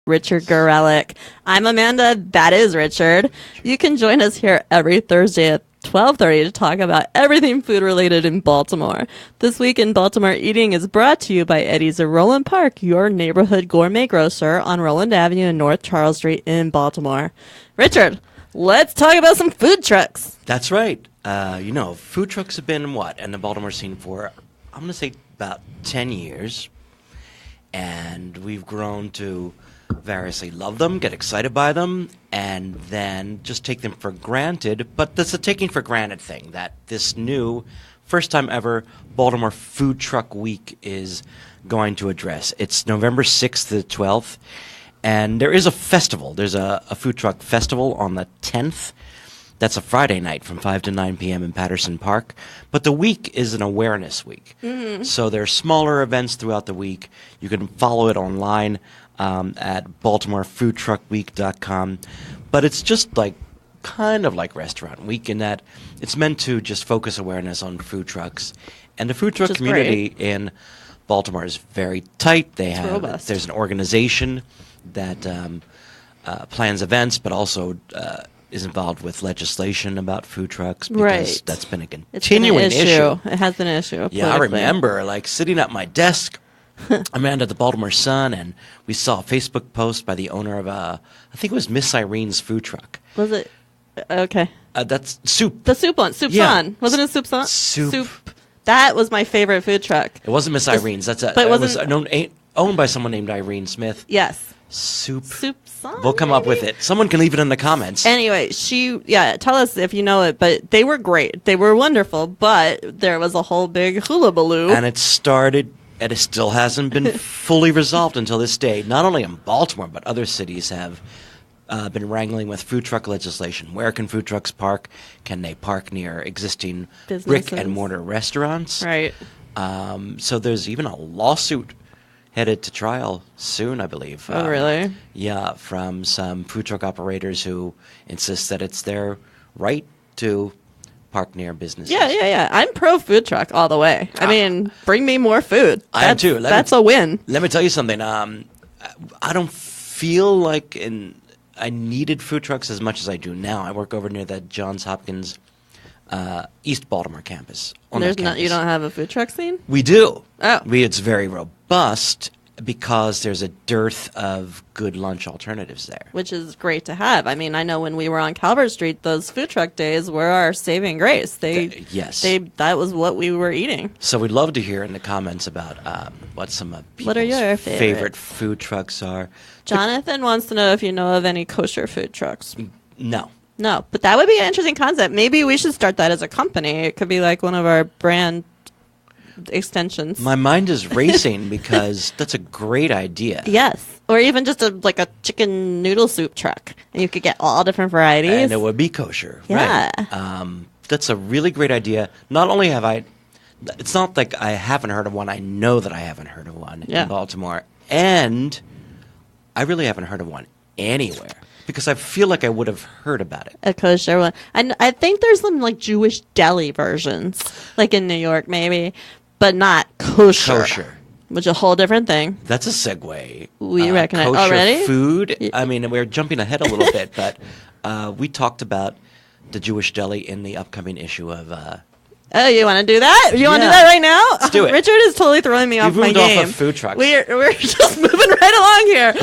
Richard Gorelick. I'm Amanda. That is Richard. You can join us here every Thursday at 12:30 to talk about everything food related in Baltimore. This week in Baltimore Eating is brought to you by Eddie's of Roland Park, your neighborhood gourmet grocer on Roland Avenue and North Charles Street in Baltimore. Richard, let's talk about some food trucks. That's right. Food trucks have been in the Baltimore scene for, I'm going to say, about 10 years. And we've grown to variously love them, get excited by them, and then just take them for granted. But that's a taking for granted thing that this new, first time ever, Baltimore Food Truck Week is going to address. It's November 6th to the 12th, and there is a festival. There's a food truck festival on the 10th. That's a Friday night from 5 to 9 p.m. in Patterson Park. But the week is an awareness week. Mm-hmm. So there are smaller events throughout the week. You can follow it online at BaltimoreFoodTruckWeek.com. But it's just kind of like Restaurant Week in that it's meant to just focus awareness on food trucks. And the food truck community in Baltimore is very tight. There's an organization that plans events, but also is involved with legislation about food trucks because that's been a continuing issue. It has been an issue. Yeah, I remember sitting at my desk, Amanda at the Baltimore Sun, and we saw a Facebook post by the owner of I think it was Miss Irene's food truck. Was it? Okay. That's Soup. The Soup one. Soup's on. Wasn't it Soup's on? Soup. That was my favorite food truck. It wasn't Miss Irene's. It was owned by someone named Irene Smith. Yes. Soup's on. We'll come up with it. Someone can leave it in the comments. Anyway, tell us if you know it, but they were great. They were wonderful, but there was a whole big hullabaloo. And it started, and it still hasn't been fully resolved until this day. Not only in Baltimore, but other cities have been wrangling with food truck legislation. Where can food trucks park? Can they park near existing brick and mortar restaurants? Right. So there's even a lawsuit headed to trial soon, I believe. Oh, really? Yeah, from some food truck operators who insist that it's their right to park near businesses. Yeah. I'm pro food truck all the way. I mean, bring me more food. I am too. That's a win. Let me tell you something. I don't feel like I needed food trucks as much as I do now. I work over near the Johns Hopkins East Baltimore campus. You don't have a food truck scene? We do. Oh. It's very robust because there's a dearth of good lunch alternatives there. Which is great to have. I mean, I know when we were on Calvert Street, those food truck days were our saving grace. That was what we were eating. So we'd love to hear in the comments about what some of people's what are your favorite food trucks are. Jonathan wants to know if you know of any kosher food trucks. No. No, but that would be an interesting concept. Maybe we should start that as a company. It could be like one of our brand extensions. My mind is racing because that's a great idea. Yes. Or even just a chicken noodle soup truck. And you could get all different varieties. And it would be kosher. Yeah. Right. That's a really great idea. Not only it's not like I haven't heard of one. I know that I haven't heard of one in Baltimore. And I really haven't heard of one anywhere. Because I feel like I would have heard about it. A kosher one. And I think there's some Jewish deli versions, like in New York maybe, but not kosher. Which is a whole different thing. That's a segue. We recognize kosher already? Food. I mean, we're jumping ahead a little bit, but we talked about the Jewish deli in the upcoming issue of... Oh, you want to do that? You want to do that right now? Let's do it. Richard is totally throwing me off my game. Off of food trucks. We're just moving right along here.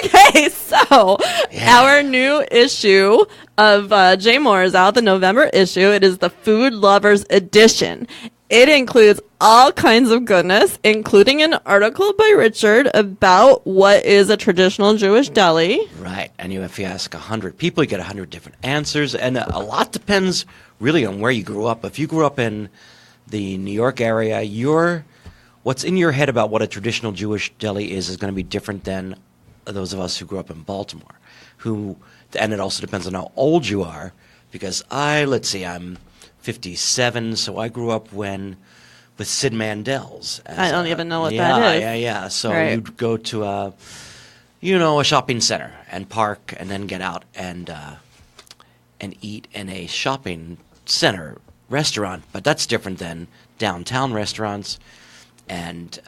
Okay, so our new issue of Jmore is out, the November issue. It is the Food Lovers Edition. It includes all kinds of goodness, including an article by Richard about what is a traditional Jewish deli. Right, and if you ask 100 people, you get 100 different answers, and a lot depends really on where you grew up. If you grew up in the New York area, what's in your head about what a traditional Jewish deli is going to be different than those of us who grew up in Baltimore. And it also depends on how old you are, because I'm 57, so I grew up with Sid Mandel's. I don't even know what that is. Yeah. So you'd go to a shopping center and park, and then get out and eat in a shopping center restaurant. But that's different than downtown restaurants. And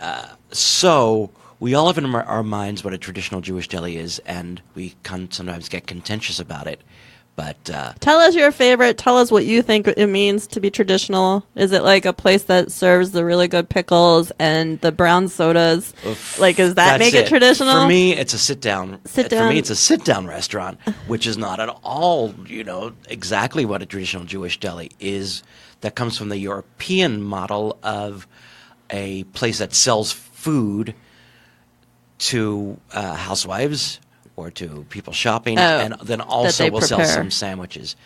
so we all have in our minds what a traditional Jewish deli is, and we can sometimes get contentious about it. But tell us your favorite. Tell us what you think it means to be traditional. Is it like a place that serves the really good pickles and the brown sodas? Like, does that make it traditional? For me, it's a sit-down. Sit down. For me, it's a sit-down restaurant, which is not at all, exactly what a traditional Jewish deli is. That comes from the European model of a place that sells food to housewives or to people shopping, and then also will sell some sandwiches.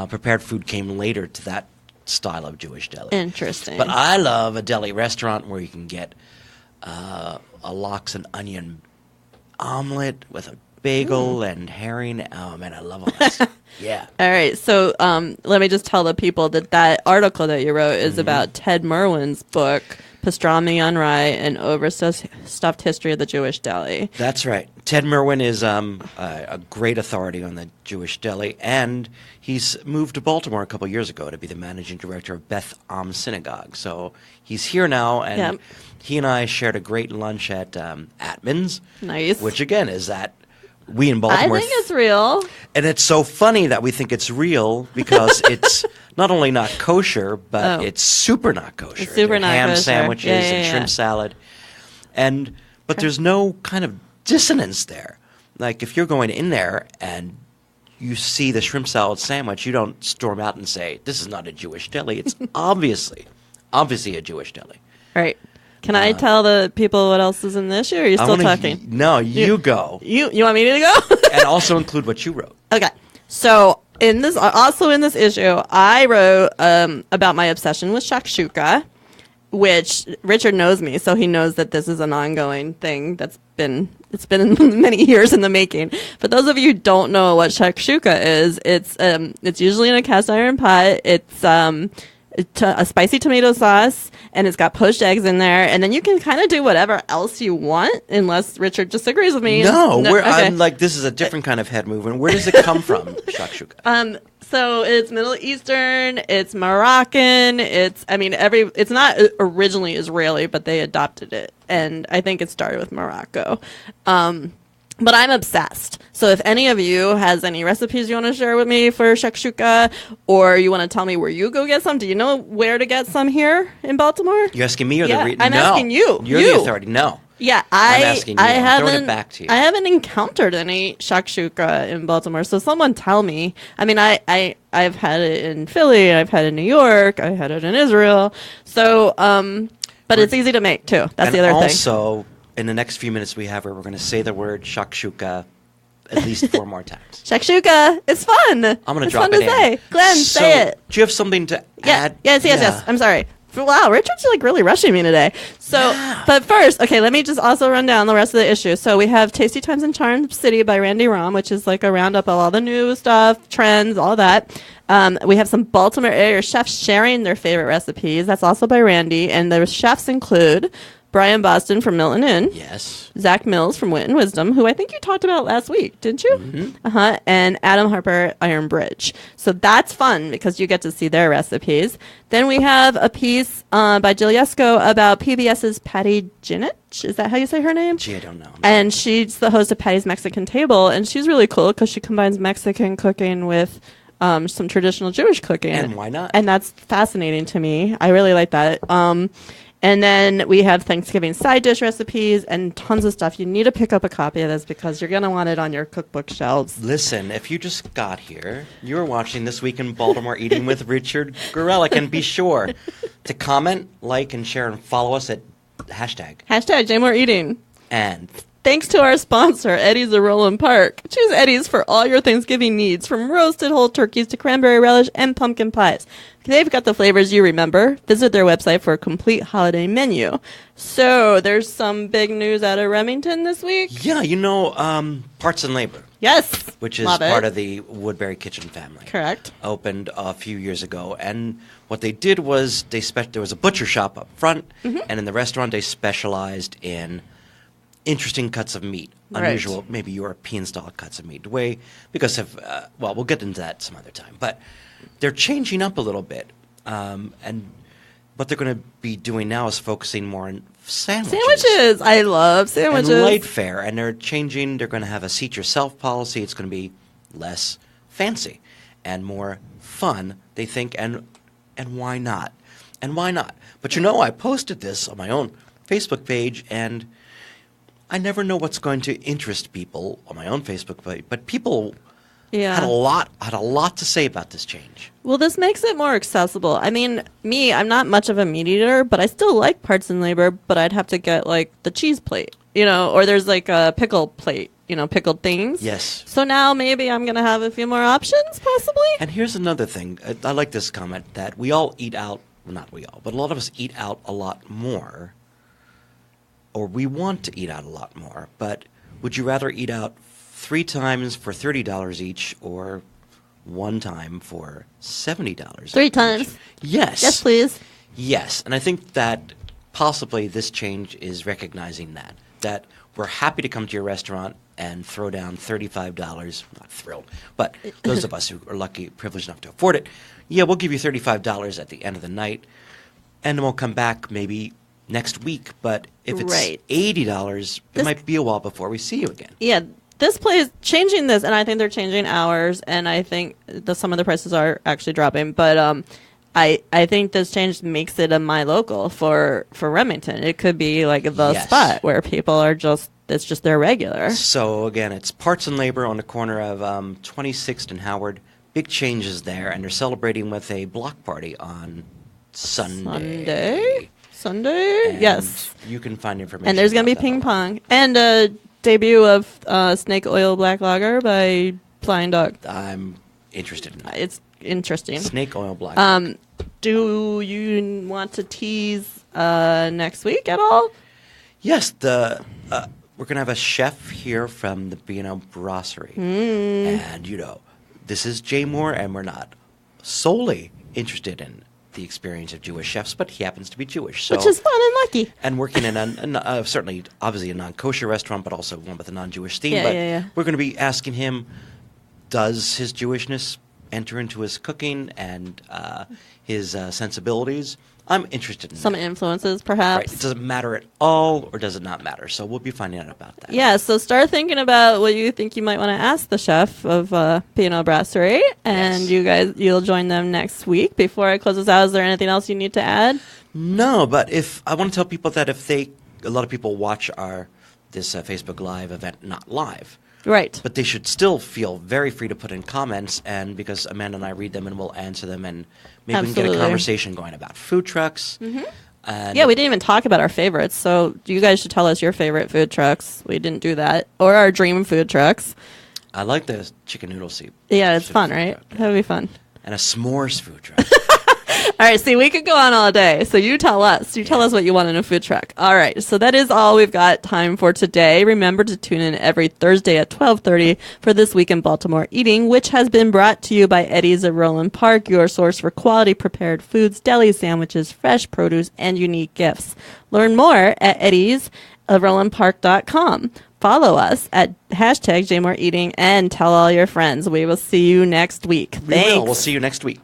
Prepared food came later to that style of Jewish deli. Interesting. But I love a deli restaurant where you can get a lox and onion omelet with a bagel and herring. Oh, man, I love all that. Yeah. All right. So let me just tell the people that article that you wrote is about Ted Merwin's book, Pastrami on Rye, an Overstuffed History of the Jewish Deli. That's right. Ted Merwin is a great authority on the Jewish deli, and he's moved to Baltimore a couple years ago to be the managing director of Beth Am Synagogue. So he's here now, and he and I shared a great lunch at Atman's. Nice. Which, again, is that we in Baltimore... I think it's real. And it's so funny that we think it's real because it's not only not kosher, but it's super not kosher. It's super not ham kosher. Sandwiches and shrimp salad. But there's no kind of dissonance there. Like, if you're going in there and you see the shrimp salad sandwich, you don't storm out and say, this is not a Jewish deli. It's obviously a Jewish deli. Right. Can I tell the people what else is in the issue, or are you still talking? No, you go. You want me to go? And also include what you wrote. Okay. So in this issue, I wrote about my obsession with shakshuka, which Richard knows me, so he knows that this is an ongoing thing it's been many years in the making. For those of you who don't know what shakshuka is, it's usually in a cast iron pot. It's a spicy tomato sauce, and it's got poached eggs in there, and then you can kind of do whatever else you want, unless Richard disagrees with me. No, okay. I'm like, this is a different kind of head movement. Where does it come from, shakshuka? So it's Middle Eastern, it's Moroccan, it's not originally Israeli, but they adopted it, and I think it started with Morocco. But I'm obsessed. So if any of you has any recipes you want to share with me for shakshuka, or you want to tell me where you go get some, do you know where to get some here in Baltimore? You're asking me or the I'm asking you. You're the authority. No. Yeah, I'm asking you. I'm throwing it back to you. I haven't encountered any shakshuka in Baltimore, so someone tell me. I mean, I've had it in Philly, I've had it in New York, I had it in Israel. So, but it's easy to make too. That's the other thing. Also, in the next few minutes we have, we're going to say the word shakshuka at least 4 more times. Shakshuka, it's fun. I'm going to drop it in. It's fun to say. Glenn, say it. Do you have something to add? Yes. I'm sorry. Wow, Richard's like really rushing me today. So, But first, okay, let me just also run down the rest of the issue. So we have Tasty Times in Charm City by Randy Rahm, which is like a roundup of all the new stuff, trends, all that. We have some Baltimore area chefs sharing their favorite recipes. That's also by Randy. And the chefs include Brian Boston from Milton Inn. Yes. Zach Mills from Wit and Wisdom, who I think you talked about last week, didn't you? Mm-hmm. And Adam Harper, Iron Bridge. So that's fun because you get to see their recipes. Then we have a piece by Jill Yesko about PBS's Patty Jinich. Is that how you say her name? Gee, I don't know. And she's the host of Patty's Mexican Table, and she's really cool because she combines Mexican cooking with some traditional Jewish cooking. And why not? And that's fascinating to me. I really like that. And then we have Thanksgiving side dish recipes and tons of stuff. You need to pick up a copy of this because you're going to want it on your cookbook shelves. Listen, if you just got here, you're watching This Week in Baltimore Eating with Richard Gorelick, and be sure to comment, like, and share, and follow us at hashtag Jmore Eating. And thanks to our sponsor, Eddie's of Roland Park. Choose Eddie's for all your Thanksgiving needs, from roasted whole turkeys to cranberry relish and pumpkin pies. They've got the flavors you remember. Visit their website for a complete holiday menu. So there's some big news out of Remington this week. Yeah, Parts and Labor. Yes. Which is part of the Woodbury Kitchen family. Correct. Opened a few years ago. And what they did was there was a butcher shop up front, and in the restaurant they specialized in interesting cuts of meat, unusual, maybe European-style cuts of meat. Because of, we'll get into that some other time. But they're changing up a little bit, and what they're going to be doing now is focusing more on sandwiches. Sandwiches. I love sandwiches. And light fare. And they're changing. They're going to have a seat yourself policy. It's going to be less fancy and more fun, they think. And why not? And why not? But I posted this on my own Facebook page, and I never know what's going to interest people on my own Facebook page. But people had a lot to say about this change. Well, this makes it more accessible. I mean, I'm not much of a meat eater, but I still like parts and labor, but I'd have to get like the cheese plate, or there's like a pickle plate, pickled things. Yes. So now maybe I'm going to have a few more options, possibly. And here's another thing. I like this comment that we all eat out, well, not we all, but a lot of us eat out a lot more, or we want to eat out a lot more, but would you rather eat out 3 times for $30 each, or 1 time for $70? 3 times. Yes. Yes, please. Yes, and I think that possibly this change is recognizing that we're happy to come to your restaurant and throw down $35. Not thrilled, but those of us who are lucky, privileged enough to afford it, we'll give you $35 at the end of the night, and then we'll come back maybe next week. But if it's $80, it might be a while before we see you again. Yeah. This place changing this, and I think they're changing hours, and I think some of the prices are actually dropping. But I think this change makes it a my local for Remington. It could be like the spot where people are it's just their regular. So again, it's Parts and Labor on the corner of 26th and Howard. Big changes there, and they're celebrating with a block party on Sunday. And yes. You can find information. And there's going to be ping pong and debut of Snake Oil Black Lager by Flying Dog. I'm interested in that. It's interesting. Snake Oil Black Lager. Do you want to tease next week at all? Yes, we're going to have a chef here from the B&O Brasserie. And, this is Jmore, and we're not solely interested in the experience of Jewish chefs, but he happens to be Jewish. So, which is fun and lucky. And working in certainly, obviously, a non-kosher restaurant, but also one with a non-Jewish theme. Yeah. We're going to be asking him, does his Jewishness enter into his cooking and his sensibilities? I'm interested in some influences, perhaps. Right. Does it matter at all, or does it not matter? So we'll be finding out about that. Yeah, so start thinking about what you think you might want to ask the chef of P&O Brasserie, and you'll join them next week. Before I close this out, is there anything else you need to add? No, but I want to tell people that a lot of people watch this Facebook Live event not live. Right. But they should still feel very free to put in comments, and because Amanda and I read them and we'll answer them, and maybe we can get a conversation going about food trucks. Mm-hmm. Yeah, we didn't even talk about our favorites, so you guys should tell us your favorite food trucks. We didn't do that. Or our dream food trucks. I like the chicken noodle soup. Yeah, it's fun, right? That would be fun. And a s'mores food truck. All right, see, we could go on all day. So you tell us. You tell us what you want in a food truck. All right, so that is all we've got time for today. Remember to tune in every Thursday at 12:30 for This Week in Baltimore Eating, which has been brought to you by Eddie's of Roland Park, your source for quality prepared foods, deli sandwiches, fresh produce, and unique gifts. Learn more at eddiesofrolandpark.com. Follow us at #JMoreEating and tell all your friends. We will see you next week. Thanks. We'll see you next week.